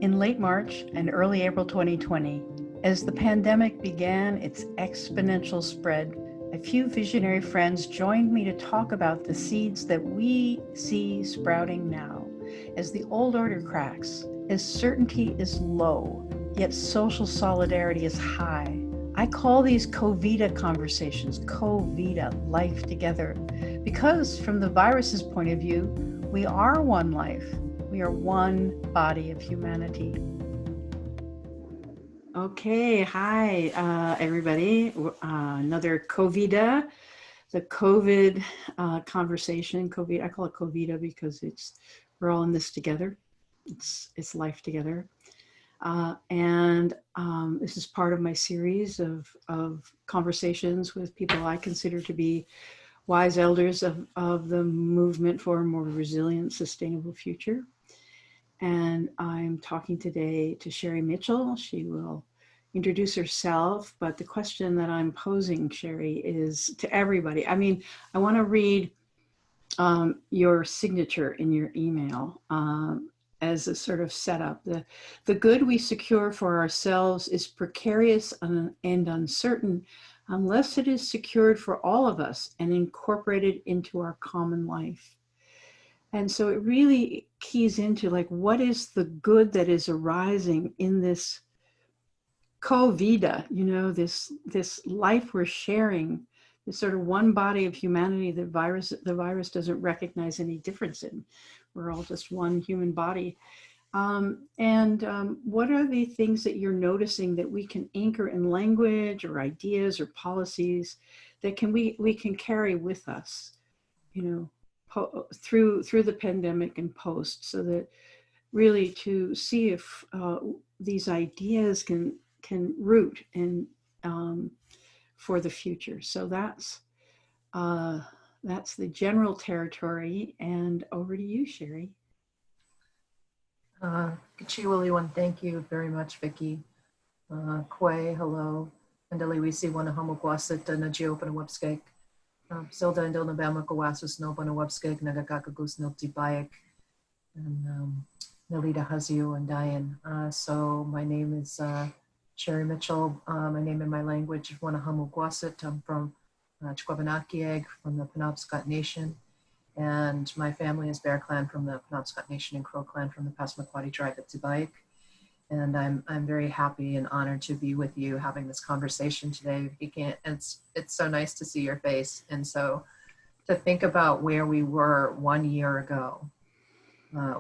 In late March and early April 2020, as the pandemic began its exponential spread, a few visionary friends joined me to talk about the seeds that we see sprouting now. As the old order cracks, as certainty is low, yet social solidarity is high. I call these CoVida Conversations, CoVida, life together, because from the virus's point of view, we are one life. We are one body of humanity. Okay, hi everybody. Another CoVida, the COVID conversation. COVID, I call it CoVida because we're all in this together. It's life together, and this is part of my series of conversations with people I consider to be wise elders of the movement for a more resilient, sustainable future. And I'm talking today to Sherri Mitchell. She will introduce herself, but the question that I'm posing, Sherri, is to everybody. I mean, I want to read your signature in your email as a sort of setup. The good we secure for ourselves is precarious and uncertain unless it is secured for all of us and incorporated into our common life. And so it really keys into like, what is the good that is arising in this CoVida, this life we're sharing, this sort of one body of humanity that the virus doesn't recognize any difference in. We're all just one human body. What are the things that you're noticing that we can anchor in language or ideas or policies that we can carry with us, through the pandemic and post, so that really to see if these ideas can root in for the future. So that's the general territory, and over to you, Sherri. Kichiwiliwan, thank you very much, Vicki. Kwe, hello. Andali wisi wana hamukwasit na geopana webskek. Silda and Nabama Kawasus no Bonawebskeg, Nagakakus no Tibayek, and Nalita Hazio and Diane. So my name is Sherri Mitchell. My name in my language is Wanahamukwasit. I'm from Chkwabanakieg, from the Penobscot Nation. And my family is Bear Clan from the Penobscot Nation and Crow Clan from the Passamaquoddy tribe at Tibayek. And I'm very happy and honored to be with you having this conversation today. It's so nice to see your face. And so to think about where we were 1 year ago,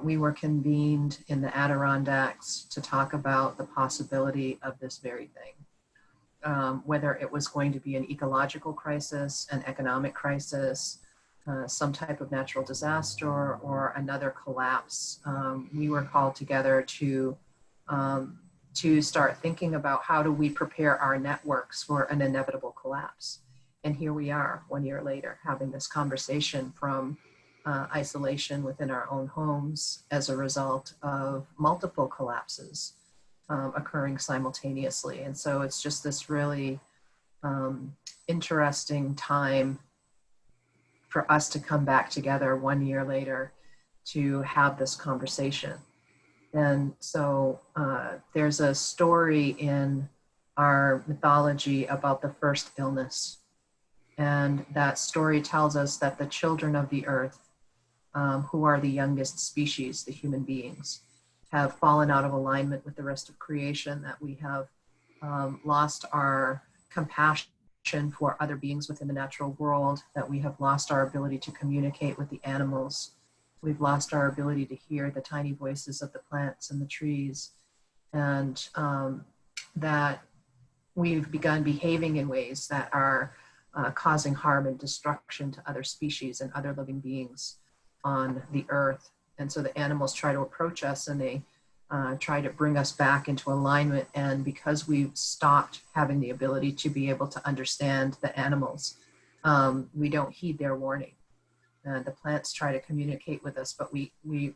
we were convened in the Adirondacks to talk about the possibility of this very thing. Whether it was going to be an ecological crisis, an economic crisis, some type of natural disaster, or another collapse. We were called together to start thinking about how do we prepare our networks for an inevitable collapse. And here we are 1 year later having this conversation from isolation within our own homes as a result of multiple collapses occurring simultaneously. And so it's just this really interesting time for us to come back together 1 year later to have this conversation. And so there's a story in our mythology about the first illness. And that story tells us that the children of the earth, who are the youngest species, the human beings, have fallen out of alignment with the rest of creation, that we have lost our compassion for other beings within the natural world, that we have lost our ability to communicate with the animals. We've lost our ability to hear the tiny voices of the plants and the trees, and that we've begun behaving in ways that are causing harm and destruction to other species and other living beings on the earth. And so the animals try to approach us, and they try to bring us back into alignment. And because we've stopped having the ability to be able to understand the animals, we don't heed their warning. The plants try to communicate with us, but we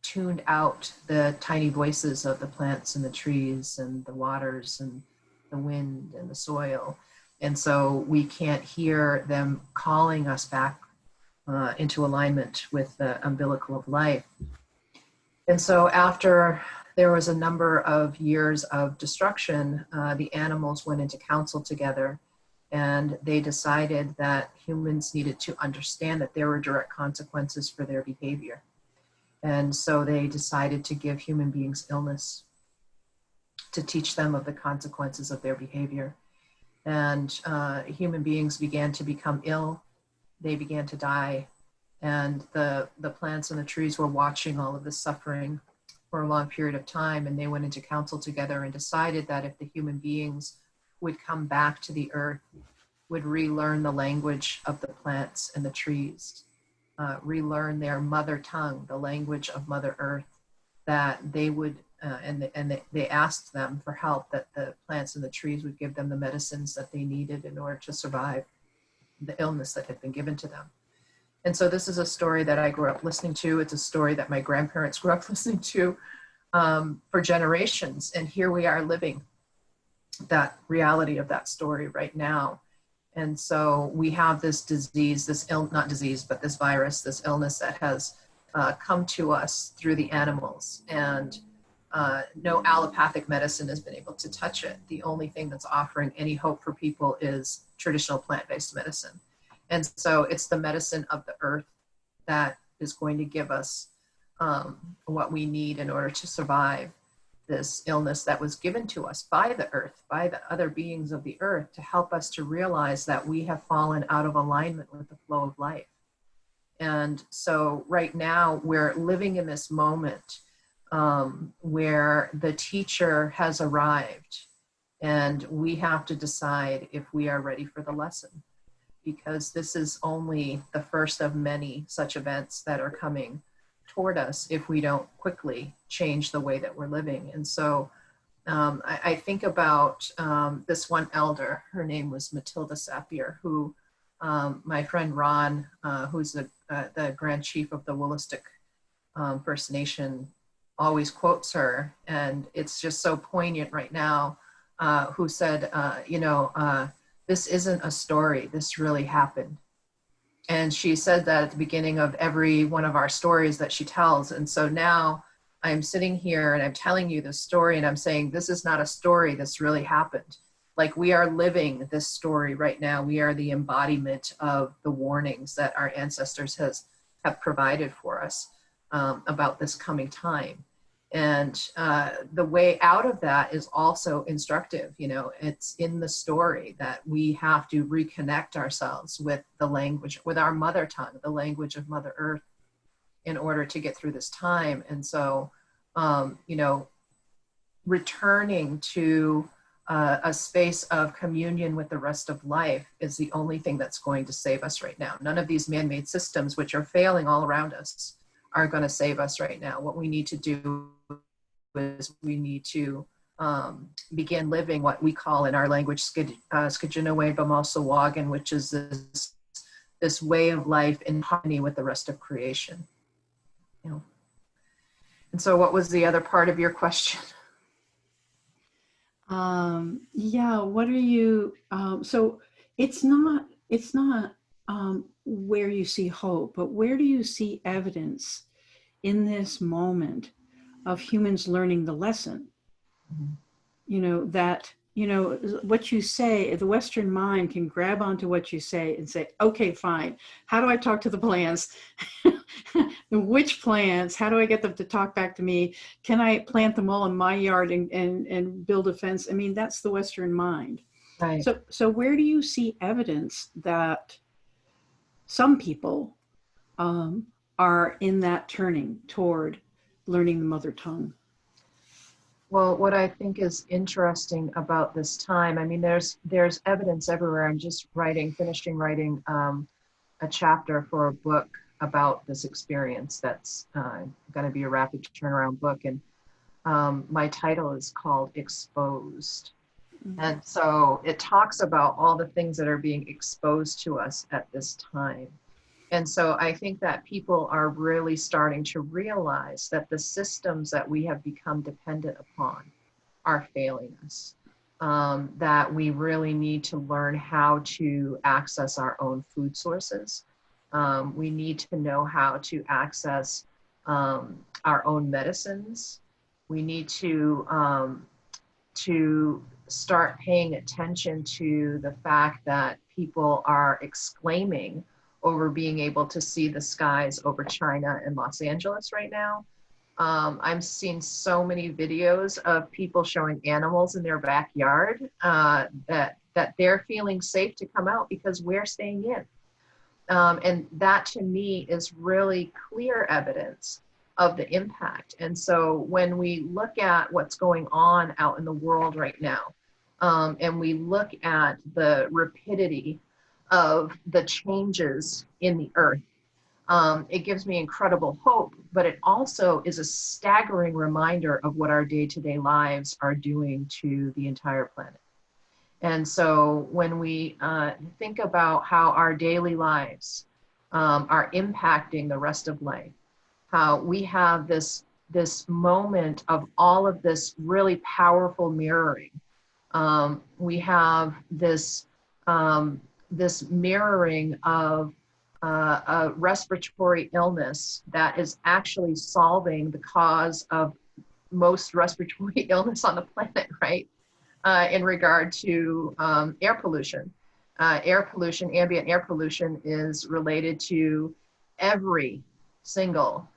tuned out the tiny voices of the plants and the trees and the waters and the wind and the soil. And so we can't hear them calling us back into alignment with the umbilical of life. And so after there was a number of years of destruction, the animals went into council together, and they decided that humans needed to understand that there were direct consequences for their behavior. And so they decided to give human beings illness to teach them of the consequences of their behavior. And human beings began to become ill. They began to die. And the plants and the trees were watching all of this suffering for a long period of time. And they went into council together and decided that if the human beings would come back to the earth, would relearn the language of the plants and the trees, relearn their mother tongue, the language of Mother Earth, that they would, they asked them for help, that the plants and the trees would give them the medicines that they needed in order to survive the illness that had been given to them. And so this is a story that I grew up listening to. It's a story that my grandparents grew up listening to for generations. And here we are living that reality of that story right now. And so we have this disease, not disease, but this virus, this illness that has come to us through the animals. And no allopathic medicine has been able to touch it. The only thing that's offering any hope for people is traditional plant-based medicine. And so it's the medicine of the earth that is going to give us what we need in order to survive this illness that was given to us by the earth, by the other beings of the earth, to help us to realize that we have fallen out of alignment with the flow of life. And so right now we're living in this moment where the teacher has arrived, and we have to decide if we are ready for the lesson, because this is only the first of many such events that are coming toward us if we don't quickly change the way that we're living. And so I think about this one elder. Her name was Matilda Sapier, who my friend Ron, who's the Grand Chief of the Willistic First Nation, always quotes her. And it's just so poignant right now, who said, this isn't a story, this really happened. And she said that at the beginning of every one of our stories that she tells. And so now I'm sitting here and I'm telling you this story, and I'm saying, this is not a story, this really happened. Like, we are living this story right now. We are the embodiment of the warnings that our ancestors have provided for us about this coming time. And the way out of that is also instructive. It's in the story that we have to reconnect ourselves with the language, with our mother tongue, the language of Mother Earth, in order to get through this time. And so, returning to a space of communion with the rest of life is the only thing that's going to save us right now. None of these man-made systems, which are failing all around us, are going to save us right now. What we need to do is we need to begin living what we call in our language Skijinawe Bamasawagan, which is this way of life in harmony with the rest of creation. And so what was the other part of your question? What are you, so it's not where you see hope, but where do you see evidence in this moment of humans learning the lesson? That, what you say, the Western mind can grab onto what you say and say, okay, fine. How do I talk to the plants? Which plants? How do I get them to talk back to me? Can I plant them all in my yard and build a fence? I mean, that's the Western mind. Right. So where do you see evidence that some people are in that turning toward learning the mother tongue? Well, what I think is interesting about this time, I mean, there's evidence everywhere. I'm just finishing writing a chapter for a book about this experience that's going to be a rapid turnaround book. And my title is called Exposed. Mm-hmm. And so it talks about all the things that are being exposed to us at this time. And so I think that people are really starting to realize that the systems that we have become dependent upon are failing us, that we really need to learn how to access our own food sources. We need to know how to access our own medicines. We need to start paying attention to the fact that people are exclaiming over being able to see the skies over China and Los Angeles right now. I'm seeing so many videos of people showing animals in their backyard that they're feeling safe to come out because we're staying in. And that to me is really clear evidence of the impact. And so when we look at what's going on out in the world right now, and we look at the rapidity of the changes in the earth, it gives me incredible hope, but it also is a staggering reminder of what our day-to-day lives are doing to the entire planet. And so when we think about how our daily lives are impacting the rest of life, how we have this moment of all of this really powerful mirroring. We have this mirroring of a respiratory illness that is actually solving the cause of most respiratory illness on the planet, right? In regard to air pollution. Ambient air pollution is related to every single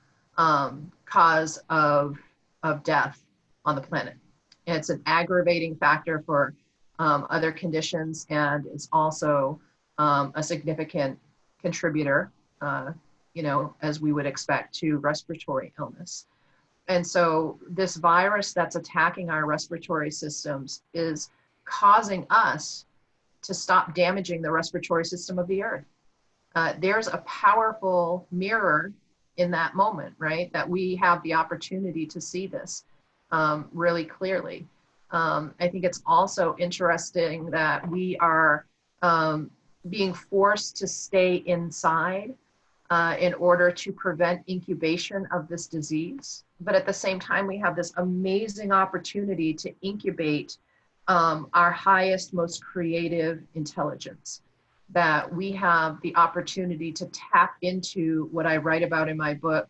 cause of death on the planet. It's an aggravating factor for other conditions, and it's also a significant contributor, as we would expect, to respiratory illness. And so this virus that's attacking our respiratory systems is causing us to stop damaging the respiratory system of the earth. There's a powerful mirror in that moment, right? That we have the opportunity to see this really clearly. I think it's also interesting that we are being forced to stay inside in order to prevent incubation of this disease. But at the same time, we have this amazing opportunity to incubate our highest, most creative intelligence. That we have the opportunity to tap into what I write about in my book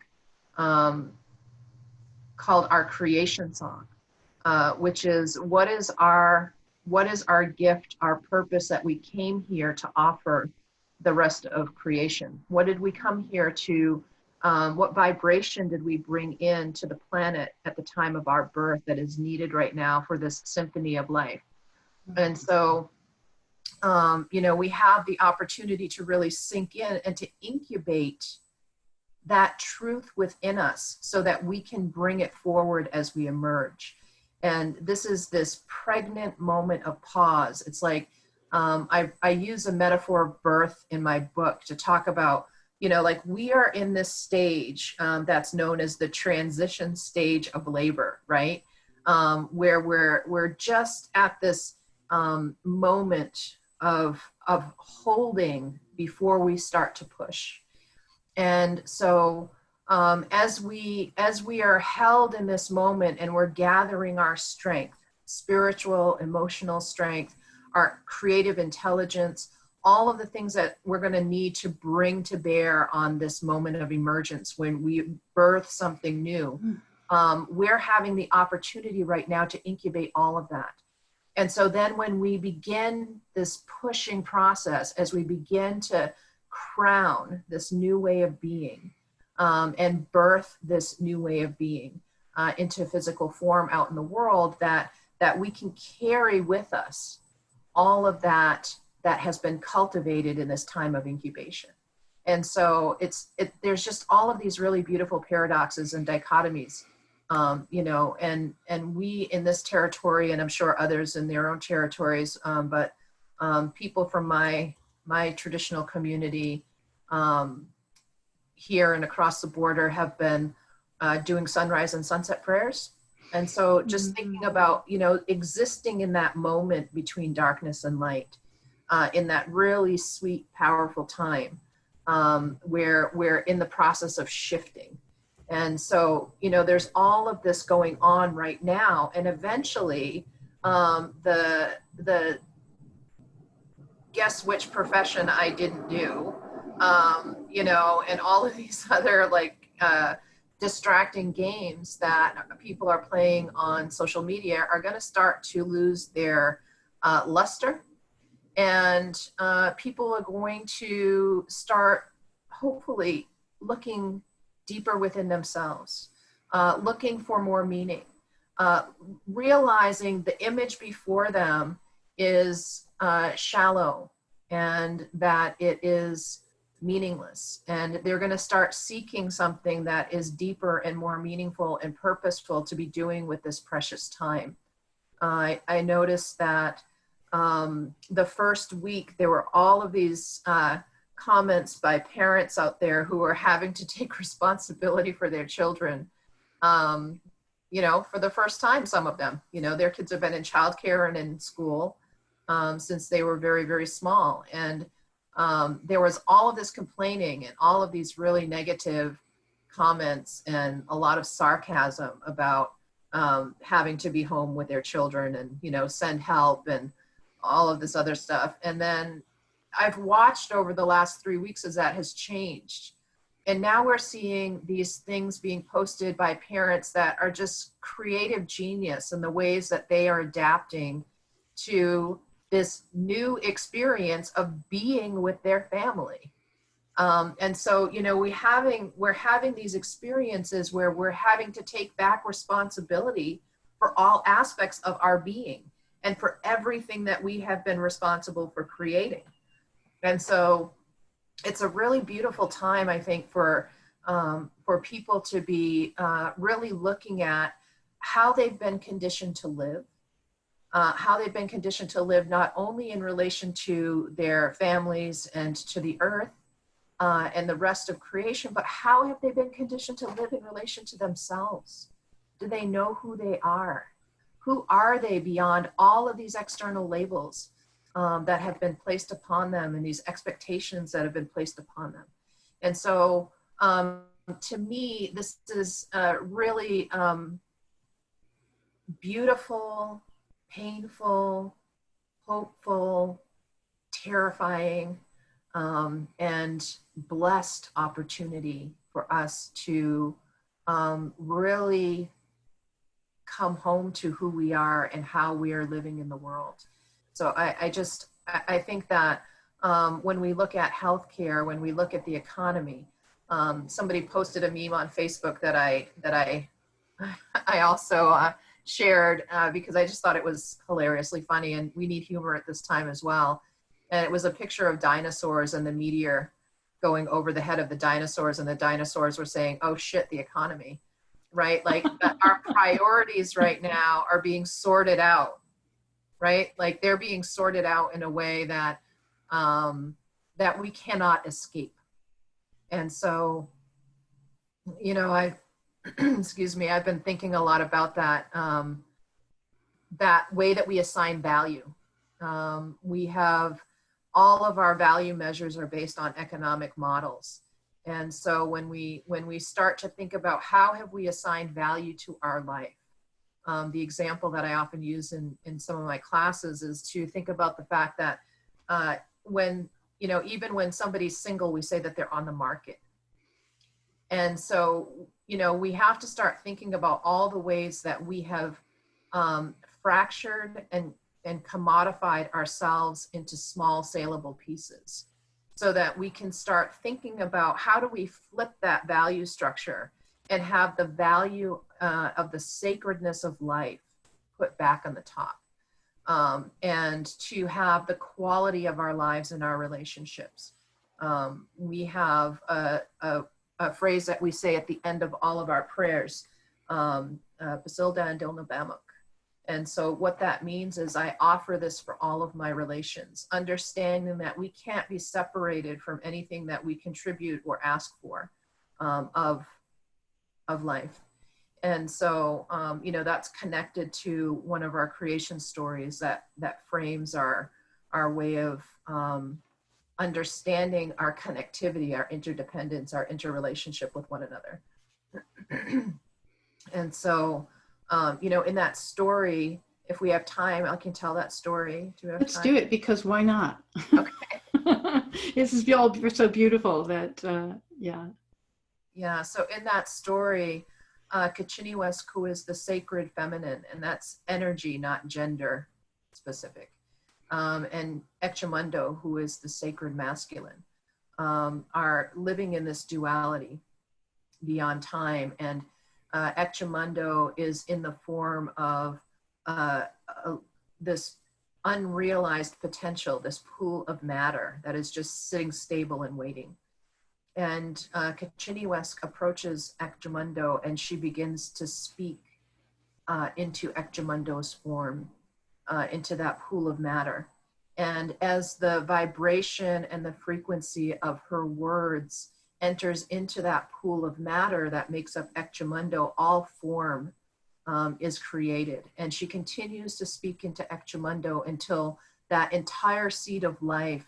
called Our Creation Song, which is what is our gift, our purpose that we came here to offer the rest of creation? What did we come here to, what vibration did we bring into the planet at the time of our birth that is needed right now for this symphony of life? And so, we have the opportunity to really sink in and to incubate that truth within us so that we can bring it forward as we emerge. And this is this pregnant moment of pause. It's like, I use a metaphor of birth in my book to talk about, like we are in this stage that's known as the transition stage of labor, right? Where we're just at this moment of holding before we start to push. And so as we are held in this moment and we're gathering our strength, spiritual, emotional strength, our creative intelligence, all of the things that we're going to need to bring to bear on this moment of emergence when we birth something new, we're having the opportunity right now to incubate all of that. And so then when we begin this pushing process, as we begin to crown this new way of being and birth this new way of being into physical form out in the world, that we can carry with us all of that has been cultivated in this time of incubation. And so there's just all of these really beautiful paradoxes and dichotomies, and we in this territory, and I'm sure others in their own territories, but people from my traditional community here and across the border have been doing sunrise and sunset prayers. And so just thinking about, existing in that moment between darkness and light, in that really sweet, powerful time where we're in the process of shifting. And so, there's all of this going on right now. And eventually, the guess which profession I didn't do, and all of these other distracting games that people are playing on social media are going to start to lose their luster, and people are going to start hopefully looking deeper within themselves, looking for more meaning, realizing the image before them is shallow and that it is meaningless, and they're going to start seeking something that is deeper and more meaningful and purposeful to be doing with this precious time. I noticed that the first week there were all of these comments by parents out there who are having to take responsibility for their children, for the first time. Some of them, their kids have been in childcare and in school since they were very, very small. And there was all of this complaining and all of these really negative comments and a lot of sarcasm about having to be home with their children and, send help and all of this other stuff. And then I've watched over the last 3 weeks as that has changed. And now we're seeing these things being posted by parents that are just creative genius in the ways that they are adapting to this new experience of being with their family. And so, we're having these experiences where we're having to take back responsibility for all aspects of our being and for everything that we have been responsible for creating. And so it's a really beautiful time, I think, for people to be really looking at how they've been conditioned to live, not only in relation to their families and to the earth and the rest of creation, but how have they been conditioned to live in relation to themselves? Do they know who they are? Who are they beyond all of these external labels that have been placed upon them and these expectations that have been placed upon them? And so to me, this is really beautiful, painful, hopeful, terrifying, and blessed opportunity for us to really come home to who we are and how we are living in the world. So I think that when we look at healthcare, when we look at the economy, somebody posted a meme on Facebook that I also shared because I just thought it was hilariously funny, and we need humor at this time as well. And it was a picture of dinosaurs and the meteor going over the head of the dinosaurs, and the dinosaurs were saying, "Oh shit, the economy," right? Like our priorities right now are being sorted out, right? Like they're being sorted out in a way that that we cannot escape. And so, excuse me, I've been thinking a lot about that, that way that we assign value. We have all of our value measures are based on economic models. And so when we start to think about how have we assigned value to our life, the example that I often use in some of my classes is to think about the fact that when, even when somebody's single, we say that they're on the market. And so, we have to start thinking about all the ways that we have fractured and commodified ourselves into small saleable pieces, so that we can start thinking about how do we flip that value structure and have the value of the sacredness of life put back on the top, and to have the quality of our lives and our relationships. We have a phrase that we say at the end of all of our prayers, Basilda and Dilna Bamuk. And so what that means is I offer this for all of my relations, understanding that we can't be separated from anything that we contribute or ask for of life. And so, that's connected to one of our creation stories that frames our way of understanding our connectivity, our interdependence, our interrelationship with one another. And so, in that story, if we have time, I can tell that story. Do we have Let's time? do it, because why not? Okay. This is all so beautiful that, yeah. Yeah, so in that story, Kachiniwesku is the sacred feminine, and that's energy, not gender specific. And Echamundo, who is the sacred masculine, are living in this duality beyond time. And Echamundo is in the form of uh, this unrealized potential, this pool of matter that is just sitting stable and waiting. And Kachiniwesk approaches Ecchamundo, and she begins to speak into Ecchamundo's form, into that pool of matter. And as the vibration and the frequency of her words enters into that pool of matter that makes up Ecchamundo, all form is created. And she continues to speak into Ecchamundo until that entire seed of life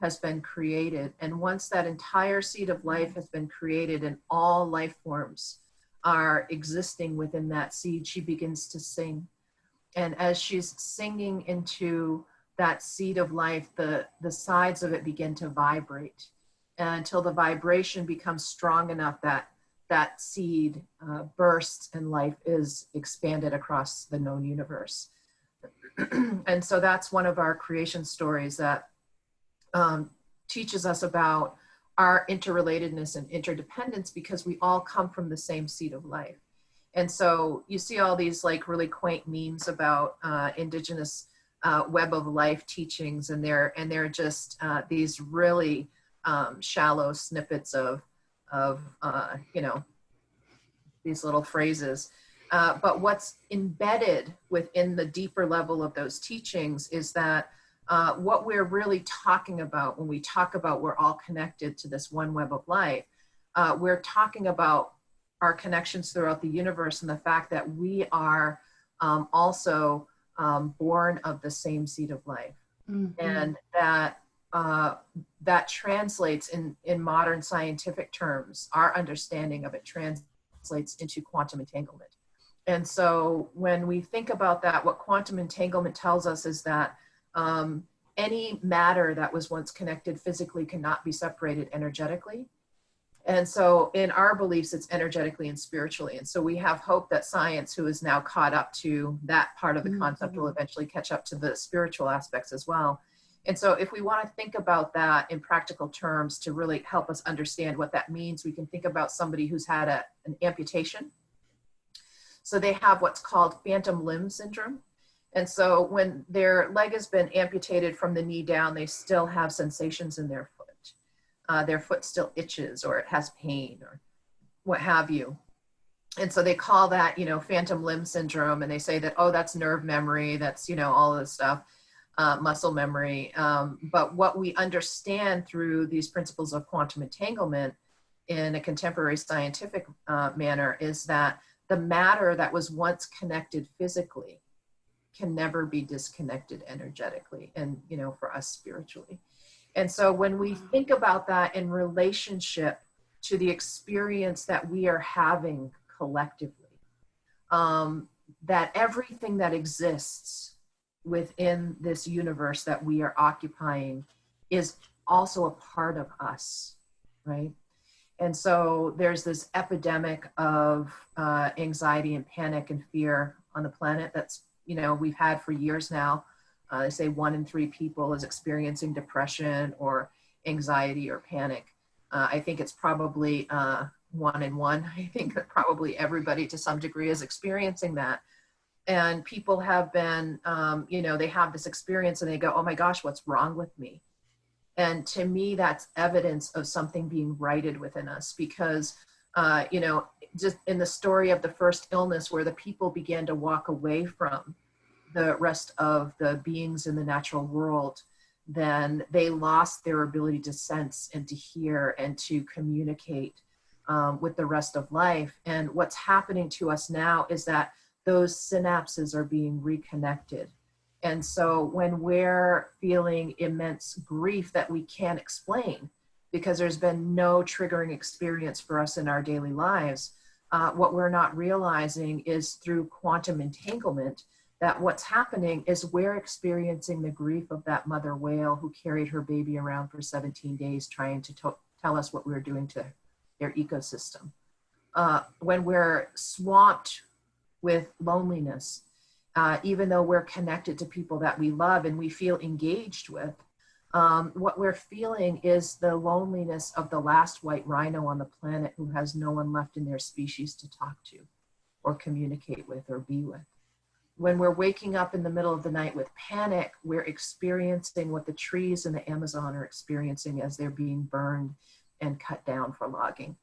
has been created. And once that entire seed of life has been created and all life forms are existing within that seed, she begins to sing. And as she's singing into that seed of life, the sides of it begin to vibrate until the vibration becomes strong enough that that seed bursts and life is expanded across the known universe. And so that's one of our creation stories that teaches us about our interrelatedness and interdependence, because we all come from the same seed of life. And so you see all these like really quaint memes about Indigenous web of life teachings, and they're just these really shallow snippets of you know, these little phrases. But what's embedded within the deeper level of those teachings is that what we're really talking about when we talk about we're all connected to this one web of life, we're talking about our connections throughout the universe and the fact that we are also born of the same seed of life. Mm-hmm. And that that translates in modern scientific terms, our understanding of it translates into quantum entanglement. And so when we think about that, what quantum entanglement tells us is that any matter that was once connected physically cannot be separated energetically. And so in our beliefs, it's energetically and spiritually. And so we have hope that science, who is now caught up to that part of the concept, will eventually catch up to the spiritual aspects as well. And so if we want to think about that in practical terms to really help us understand what that means, we can think about somebody who's had an amputation. So they have what's called phantom limb syndrome. And so when their leg has been amputated from the knee down, they still have sensations in their foot. Their foot still itches, or it has pain, or what have you. And so they call that, you know, phantom limb syndrome. And they say that, oh, that's nerve memory. That's, you know, all of this stuff, muscle memory. But what we understand through these principles of quantum entanglement in a contemporary scientific manner is that the matter that was once connected physically can never be disconnected energetically, and, you know, for us spiritually. And so when we think about that in relationship to the experience that we are having collectively, that everything that exists within this universe that we are occupying is also a part of us, right? And so there's this epidemic of anxiety and panic and fear on the planet that's, you know, we've had for years now. They say 1 in 3 people is experiencing depression or anxiety or panic. I think it's probably 1 in 1. I think that probably everybody to some degree is experiencing that. And people have been, you know, they have this experience and they go, oh my gosh, what's wrong with me? And to me, that's evidence of something being righted within us, because, you know, just in the story of the first illness where the people began to walk away from the rest of the beings in the natural world, then they lost their ability to sense and to hear and to communicate with the rest of life. And what's happening to us now is that those synapses are being reconnected. And so when we're feeling immense grief that we can't explain because there's been no triggering experience for us in our daily lives, what we're not realizing is through quantum entanglement that what's happening is we're experiencing the grief of that mother whale who carried her baby around for 17 days trying to tell us what we were doing to their ecosystem. When we're swamped with loneliness, even though we're connected to people that we love and we feel engaged with, what we're feeling is the loneliness of the last white rhino on the planet who has no one left in their species to talk to or communicate with or be with. When we're waking up in the middle of the night with panic, we're experiencing what the trees in the Amazon are experiencing as they're being burned and cut down for logging.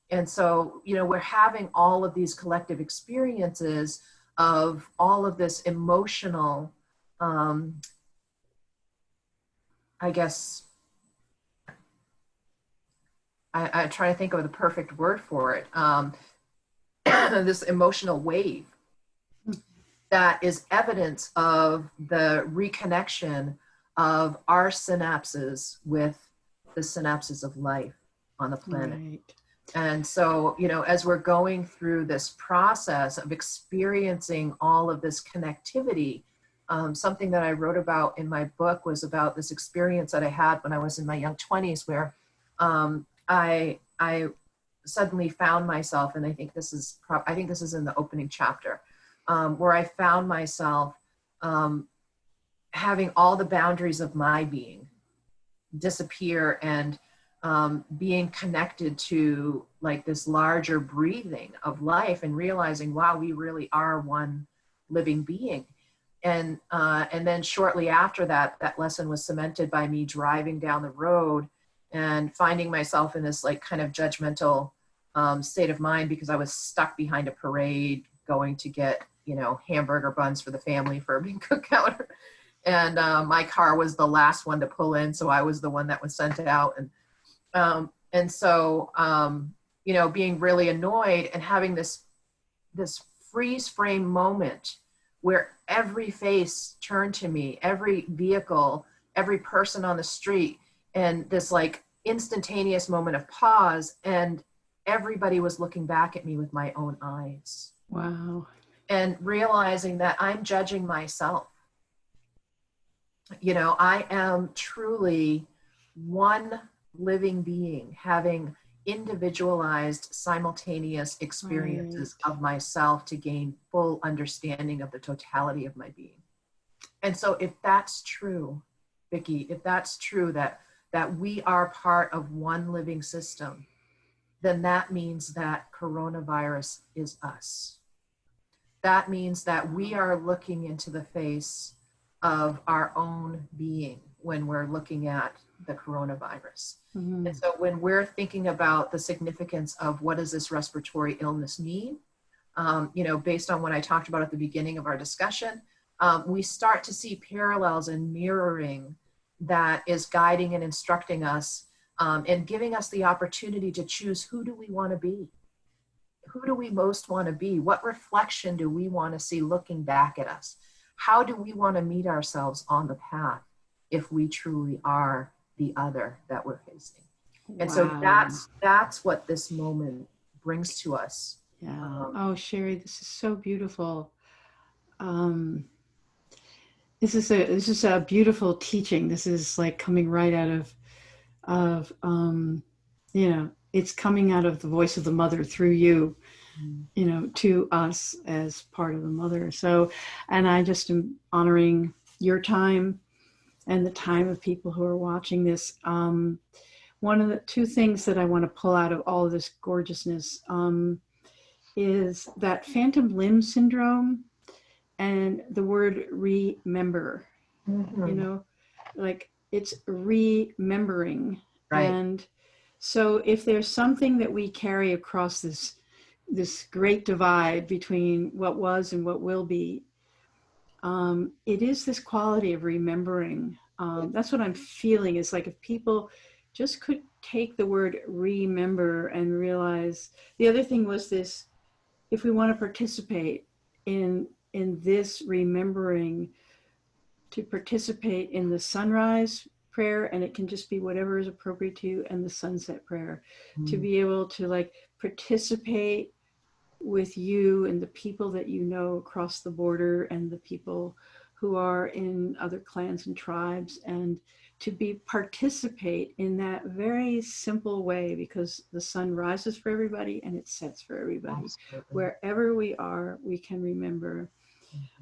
And so, you know, we're having all of these collective experiences of all of this emotional, I guess, I try to think of the perfect word for it, this emotional wave that is evidence of the reconnection of our synapses with the synapses of life on the planet. Right. And so, you know, as we're going through this process of experiencing all of this connectivity, something that I wrote about in my book was about this experience that I had when I was in my young 20s, where I suddenly found myself, and I think this is in the opening chapter, where I found myself having all the boundaries of my being disappear and being connected to like this larger breathing of life and realizing, wow, we really are one living being. And then shortly after that, that lesson was cemented by me driving down the road and finding myself in this like kind of judgmental state of mind because I was stuck behind a parade going to get, you know, hamburger buns for the family for a big cookout. And my car was the last one to pull in, so I was the one that was sent out. And so, you know, being really annoyed and having this freeze frame moment where every face turned to me, every vehicle, every person on the street, and this like instantaneous moment of pause, and everybody was looking back at me with my own eyes. Wow. And realizing that I'm judging myself. You know, I am truly one living being having individualized, simultaneous experiences of myself to gain full understanding of the totality of my being. And so if that's true, Vicki, if that's true that we are part of one living system, then that means that coronavirus is us. That means that we are looking into the face of our own being when we're looking at the coronavirus. Mm-hmm. And so when we're thinking about the significance of what does this respiratory illness mean, you know, based on what I talked about at the beginning of our discussion, we start to see parallels and mirroring that is guiding and instructing us and giving us the opportunity to choose who do we want to be? Who do we most want to be? What reflection do we want to see looking back at us? How do we want to meet ourselves on the path if we truly are the other that we're facing? And so that's what this moment brings to us. Yeah. Oh, Sherri, this is so beautiful. This is a beautiful teaching. This is like coming right out of you know, it's coming out of the voice of the mother through you, you know, to us as part of the mother. So, and I just am honoring your time and the time of people who are watching this. One of the two things that I want to pull out of all of this gorgeousness is that phantom limb syndrome and the word remember. Mm-hmm. You know, like it's remembering. Right. And so if there's something that we carry across this great divide between what was and what will be, it is this quality of remembering. That's what I'm feeling. Is like if people just could take the word remember and realize. The other thing was this: if we want to participate in this remembering, to participate in the sunrise prayer, and it can just be whatever is appropriate to you, and the sunset prayer, to be able to like participate with you and the people that you know across the border and the people who are in other clans and tribes, and to be participate in that very simple way, because the sun rises for everybody and it sets for everybody. Absolutely. Wherever we are, we can remember.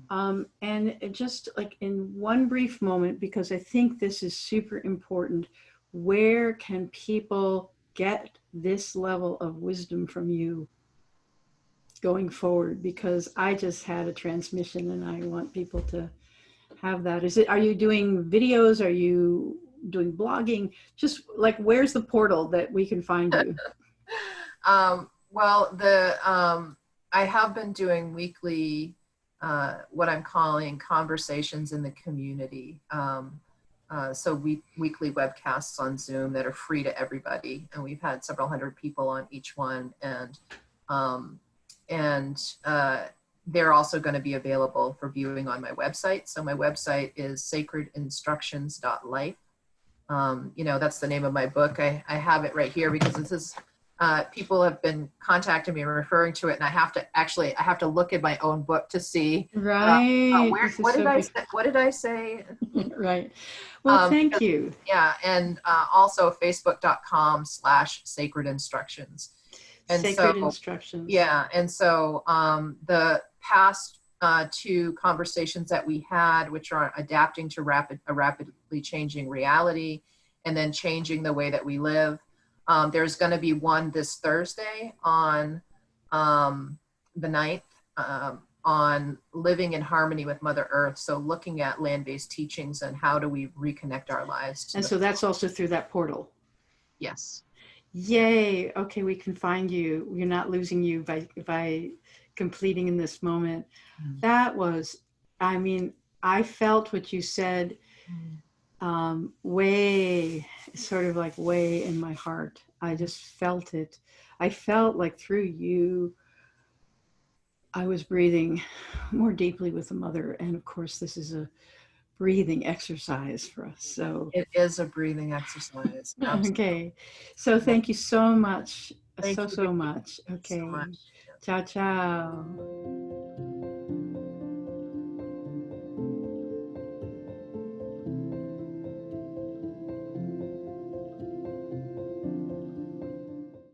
And just like in one brief moment, because I think this is super important, where can people get this level of wisdom from you going forward? Because I just had a transmission and I want people to have that. Are you doing videos? Are you doing blogging? Just like, where's the portal that we can find you? Well, I have been doing weekly, what I'm calling conversations in the community. So weekly webcasts on Zoom that are free to everybody. And we've had several hundred people on each one. And they're also going to be available for viewing on my website. So my website is sacredinstructions.life. That's the name of my book. I have it right here because this is, people have been contacting me and referring to it, and I have to look at my own book to see. Right. What did I say? Right. Well, thank you. Yeah. And also facebook.com/sacredinstructions. And Sacred Instructions. Yeah. And so the past two conversations that we had, which are adapting to a rapidly changing reality and then changing the way that we live. There's going to be one this Thursday on the 9th on living in harmony with Mother Earth. So looking at land-based teachings and how do we reconnect our lives. And so that's also through that portal. Yes. Yay. Okay, we can find you. We're not losing you by completing in this moment. That was, I felt what you said way in my heart. I just felt it. I felt like through you, I was breathing more deeply with the mother. And of course, this is a breathing exercise for us. So it is a breathing exercise. Okay. So thank you so much. Thank you, so much. Okay. so much. Ciao, ciao.